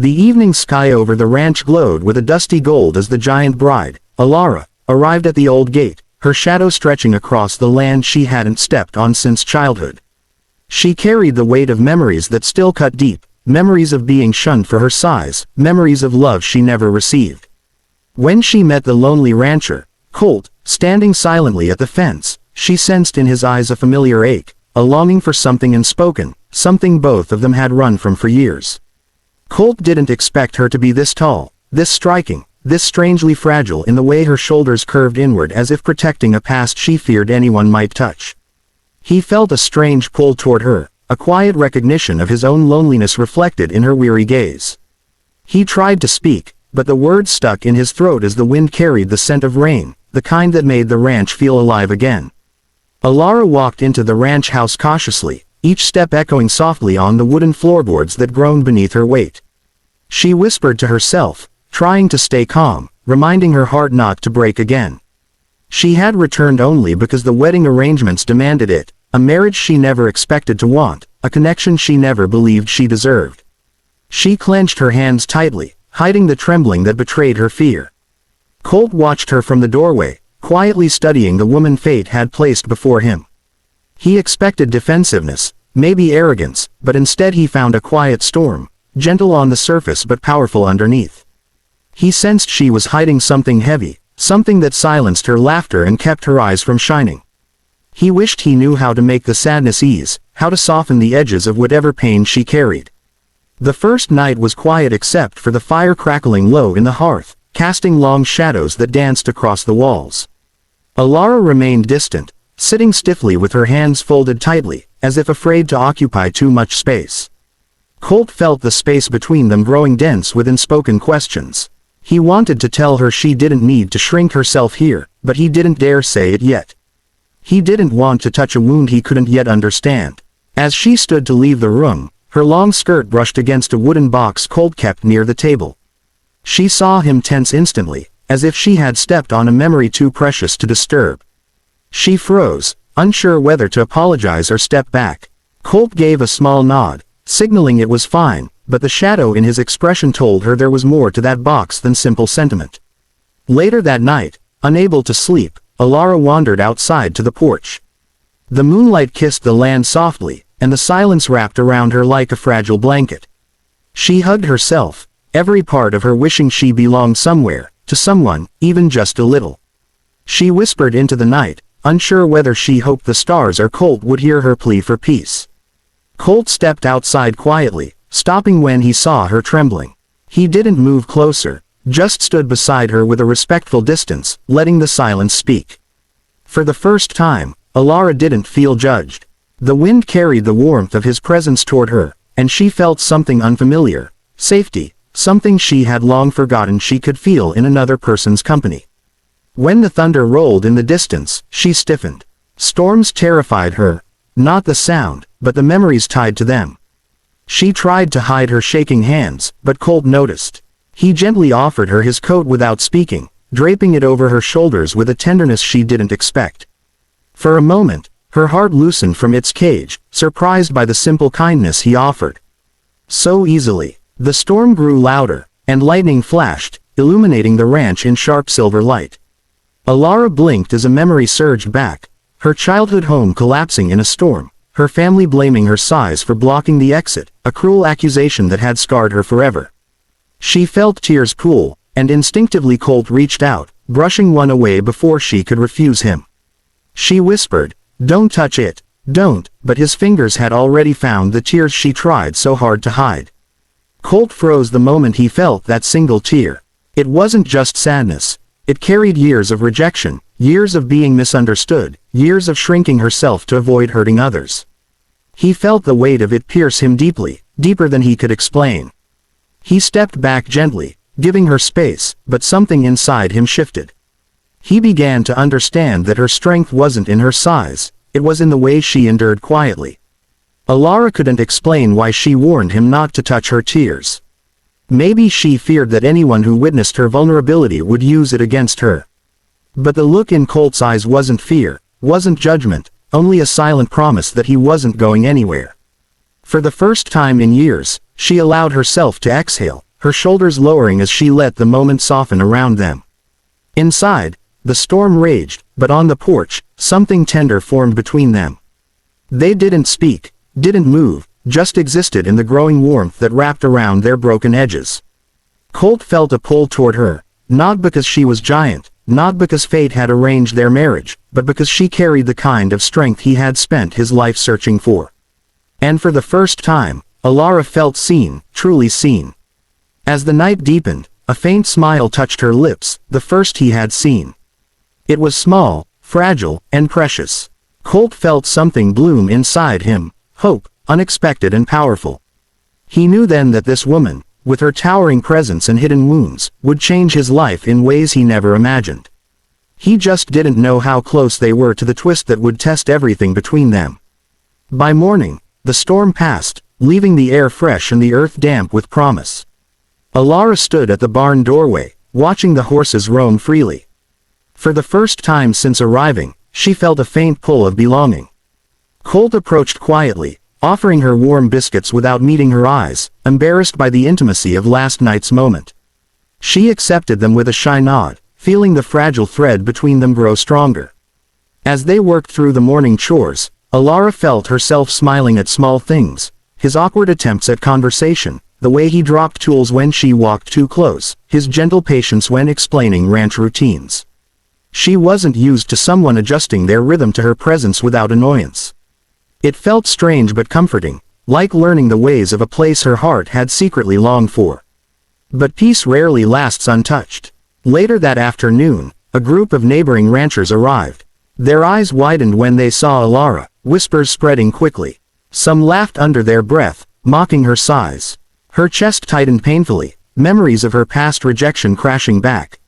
The evening sky over the ranch glowed with a dusty gold as the giant bride, Alara, arrived at the old gate, her shadow stretching across the land she hadn't stepped on since childhood. She carried the weight of memories that still cut deep, memories of being shunned for her size, memories of love she never received. When she met the lonely rancher, Colt, standing silently at the fence, she sensed in his eyes a familiar ache, a longing for something unspoken, something both of them had run from for years. Colt didn't expect her to be this tall, this striking, this strangely fragile in the way her shoulders curved inward as if protecting a past she feared anyone might touch. He felt a strange pull toward her, a quiet recognition of his own loneliness reflected in her weary gaze. He tried to speak, but the words stuck in his throat as the wind carried the scent of rain, the kind that made the ranch feel alive again. Alara walked into the ranch house cautiously, each step echoing softly on the wooden floorboards that groaned beneath her weight. She whispered to herself, trying to stay calm, reminding her heart not to break again. She had returned only because the wedding arrangements demanded it, a marriage she never expected to want, a connection she never believed she deserved. She clenched her hands tightly, hiding the trembling that betrayed her fear. Colt watched her from the doorway, quietly studying the woman fate had placed before him. He expected defensiveness, maybe arrogance, but instead he found a quiet storm, gentle on the surface but powerful underneath. He sensed she was hiding something heavy, something that silenced her laughter and kept her eyes from shining. He wished he knew how to make the sadness ease, how to soften the edges of whatever pain she carried. The first night was quiet except for the fire crackling low in the hearth, casting long shadows that danced across the walls. Alara remained distant, sitting stiffly with her hands folded tightly, as if afraid to occupy too much space. Colt felt the space between them growing dense with unspoken questions. He wanted to tell her she didn't need to shrink herself here, but he didn't dare say it yet. He didn't want to touch a wound he couldn't yet understand. As she stood to leave the room, her long skirt brushed against a wooden box Colt kept near the table. She saw him tense instantly, as if she had stepped on a memory too precious to disturb. She froze, unsure whether to apologize or step back. Colt gave a small nod, signaling it was fine, but the shadow in his expression told her there was more to that box than simple sentiment. Later that night, unable to sleep, Alara wandered outside to the porch. The moonlight kissed the land softly, and the silence wrapped around her like a fragile blanket. She hugged herself, every part of her wishing she belonged somewhere, to someone, even just a little. She whispered into the night, unsure whether she hoped the stars or Colt would hear her plea for peace. Colt stepped outside quietly, stopping when he saw her trembling. He didn't move closer, just stood beside her with a respectful distance, letting the silence speak. For the first time, Alara didn't feel judged. The wind carried the warmth of his presence toward her, and she felt something unfamiliar, safety, something she had long forgotten she could feel in another person's company. When the thunder rolled in the distance, she stiffened. Storms terrified her, not the sound, but the memories tied to them. She tried to hide her shaking hands, but Colt noticed. He gently offered her his coat without speaking, draping it over her shoulders with a tenderness she didn't expect. For a moment, her heart loosened from its cage, surprised by the simple kindness he offered. So easily. The storm grew louder, and lightning flashed, illuminating the ranch in sharp silver light. Alara blinked as a memory surged back, her childhood home collapsing in a storm, her family blaming her size for blocking the exit, a cruel accusation that had scarred her forever. She felt tears pool, and instinctively Colt reached out, brushing one away before she could refuse him. She whispered, "Don't touch it, don't," but his fingers had already found the tears she tried so hard to hide. Colt froze the moment he felt that single tear. It wasn't just sadness. It carried years of rejection, years of being misunderstood, years of shrinking herself to avoid hurting others. He felt the weight of it pierce him deeply, deeper than he could explain. He stepped back gently, giving her space, but something inside him shifted. He began to understand that her strength wasn't in her size, it was in the way she endured quietly. Alara couldn't explain why she warned him not to touch her tears. Maybe she feared that anyone who witnessed her vulnerability would use it against her. But the look in Colt's eyes wasn't fear, wasn't judgment, only a silent promise that he wasn't going anywhere. For the first time in years, she allowed herself to exhale, her shoulders lowering as she let the moment soften around them. Inside, the storm raged, but on the porch, something tender formed between them. They didn't speak, didn't move, just existed in the growing warmth that wrapped around their broken edges. Colt felt a pull toward her, not because she was giant, not because fate had arranged their marriage, but because she carried the kind of strength he had spent his life searching for. And for the first time, Alara felt seen, truly seen. As the night deepened, a faint smile touched her lips, the first he had seen. It was small, fragile, and precious. Colt felt something bloom inside him, hope, unexpected and powerful. He knew then that this woman, with her towering presence and hidden wounds, would change his life in ways he never imagined. He just didn't know how close they were to the twist that would test everything between them. By morning, the storm passed, leaving the air fresh and the earth damp with promise. Alara stood at the barn doorway, watching the horses roam freely. For the first time since arriving, she felt a faint pull of belonging. Colt approached quietly, offering her warm biscuits without meeting her eyes, embarrassed by the intimacy of last night's moment. She accepted them with a shy nod, feeling the fragile thread between them grow stronger. As they worked through the morning chores, Alara felt herself smiling at small things, his awkward attempts at conversation, the way he dropped tools when she walked too close, his gentle patience when explaining ranch routines. She wasn't used to someone adjusting their rhythm to her presence without annoyance. It felt strange but comforting, like learning the ways of a place her heart had secretly longed for. But peace rarely lasts untouched. Later that afternoon, a group of neighboring ranchers arrived. Their eyes widened when they saw Alara, whispers spreading quickly. Some laughed under their breath, mocking her sighs. Her chest tightened painfully, memories of her past rejection crashing back.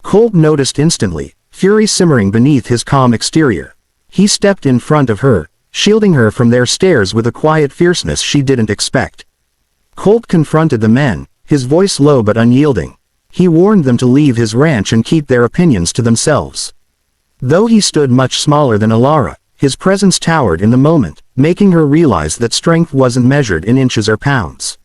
Colt noticed instantly, fury simmering beneath his calm exterior. He stepped in front of her, shielding her from their stares with a quiet fierceness she didn't expect. Colt confronted the men, his voice low but unyielding. He warned them to leave his ranch and keep their opinions to themselves. Though he stood much smaller than Alara, his presence towered in the moment, making her realize that strength wasn't measured in inches or pounds.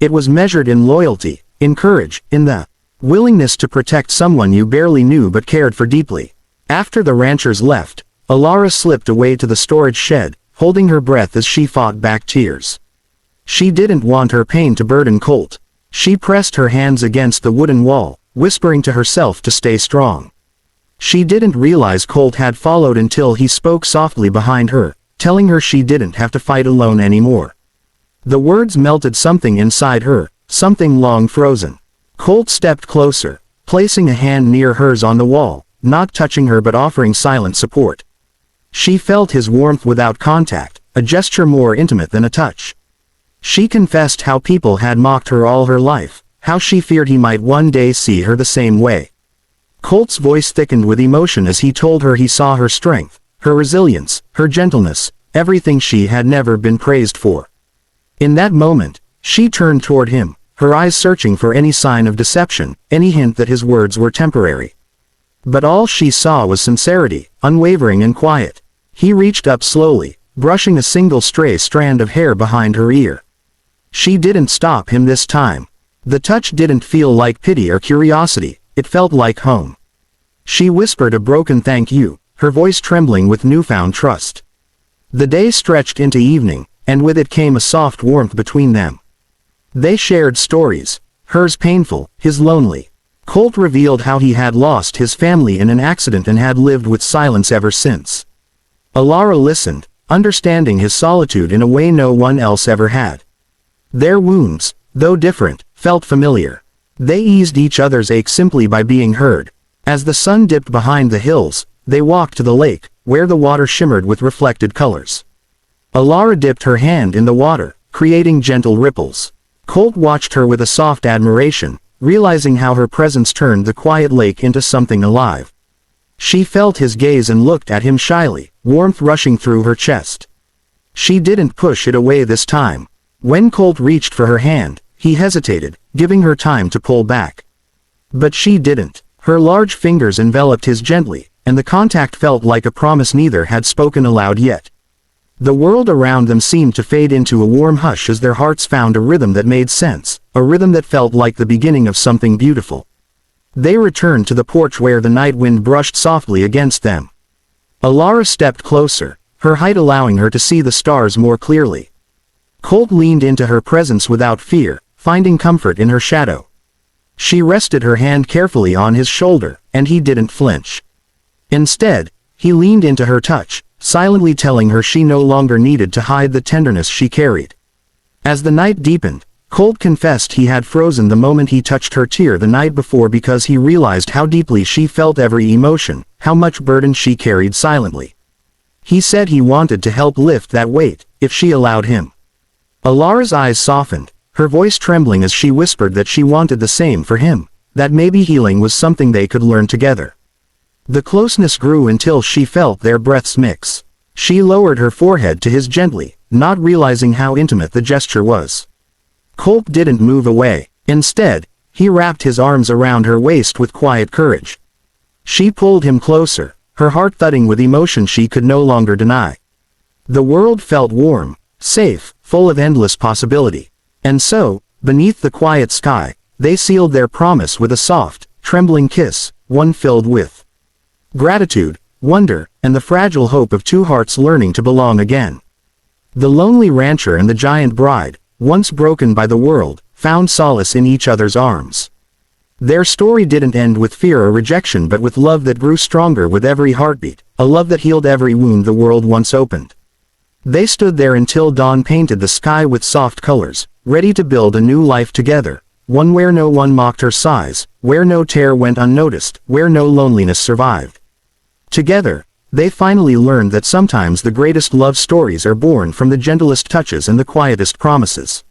It was measured in loyalty, in courage, in the willingness to protect someone you barely knew but cared for deeply. After the ranchers left, Alara slipped away to the storage shed, holding her breath as she fought back tears. She didn't want her pain to burden Colt. She pressed her hands against the wooden wall, whispering to herself to stay strong. She didn't realize Colt had followed until he spoke softly behind her, telling her she didn't have to fight alone anymore. The words melted something inside her, something long frozen. Colt stepped closer, placing a hand near hers on the wall, not touching her but offering silent support. She felt his warmth without contact, a gesture more intimate than a touch. She confessed how people had mocked her all her life, how she feared he might one day see her the same way. Colt's voice thickened with emotion as he told her he saw her strength, her resilience, her gentleness, everything she had never been praised for. In that moment, she turned toward him, her eyes searching for any sign of deception, any hint that his words were temporary. But all she saw was sincerity, unwavering and quiet. He reached up slowly, brushing a single stray strand of hair behind her ear. She didn't stop him this time. The touch didn't feel like pity or curiosity, it felt like home. She whispered a broken thank you, her voice trembling with newfound trust. The day stretched into evening, and with it came a soft warmth between them. They shared stories, hers painful, his lonely. Colt revealed how he had lost his family in an accident and had lived with silence ever since. Alara listened, understanding his solitude in a way no one else ever had. Their wounds, though different, felt familiar. They eased each other's ache simply by being heard. As the sun dipped behind the hills, they walked to the lake, where the water shimmered with reflected colors. Alara dipped her hand in the water, creating gentle ripples. Colt watched her with a soft admiration, realizing how her presence turned the quiet lake into something alive. She felt his gaze and looked at him shyly, warmth rushing through her chest. She didn't push it away this time. When Colt reached for her hand, he hesitated, giving her time to pull back. But she didn't. Her large fingers enveloped his gently, and the contact felt like a promise neither had spoken aloud yet. The world around them seemed to fade into a warm hush as their hearts found a rhythm that made sense, a rhythm that felt like the beginning of something beautiful. They returned to the porch where the night wind brushed softly against them. Alara stepped closer, her height allowing her to see the stars more clearly. Colt leaned into her presence without fear, finding comfort in her shadow. She rested her hand carefully on his shoulder, and he didn't flinch. Instead, he leaned into her touch, silently telling her she no longer needed to hide the tenderness she carried. As the night deepened, Colt confessed he had frozen the moment he touched her tear the night before because he realized how deeply she felt every emotion, how much burden she carried silently. He said he wanted to help lift that weight, if she allowed him. Alara's eyes softened, her voice trembling as she whispered that she wanted the same for him, that maybe healing was something they could learn together. The closeness grew until she felt their breaths mix. She lowered her forehead to his gently, not realizing how intimate the gesture was. Colt didn't move away. Instead, he wrapped his arms around her waist with quiet courage. She pulled him closer, her heart thudding with emotion she could no longer deny. The world felt warm, safe, full of endless possibility. And so, beneath the quiet sky, they sealed their promise with a soft, trembling kiss, one filled with gratitude, wonder, and the fragile hope of two hearts learning to belong again. The lonely rancher and the giant bride, once broken by the world, found solace in each other's arms. Their story didn't end with fear or rejection but with love that grew stronger with every heartbeat, a love that healed every wound the world once opened. They stood there until dawn painted the sky with soft colors, ready to build a new life together, one where no one mocked her sighs, where no tear went unnoticed, where no loneliness survived. Together, they finally learned that sometimes the greatest love stories are born from the gentlest touches and the quietest promises.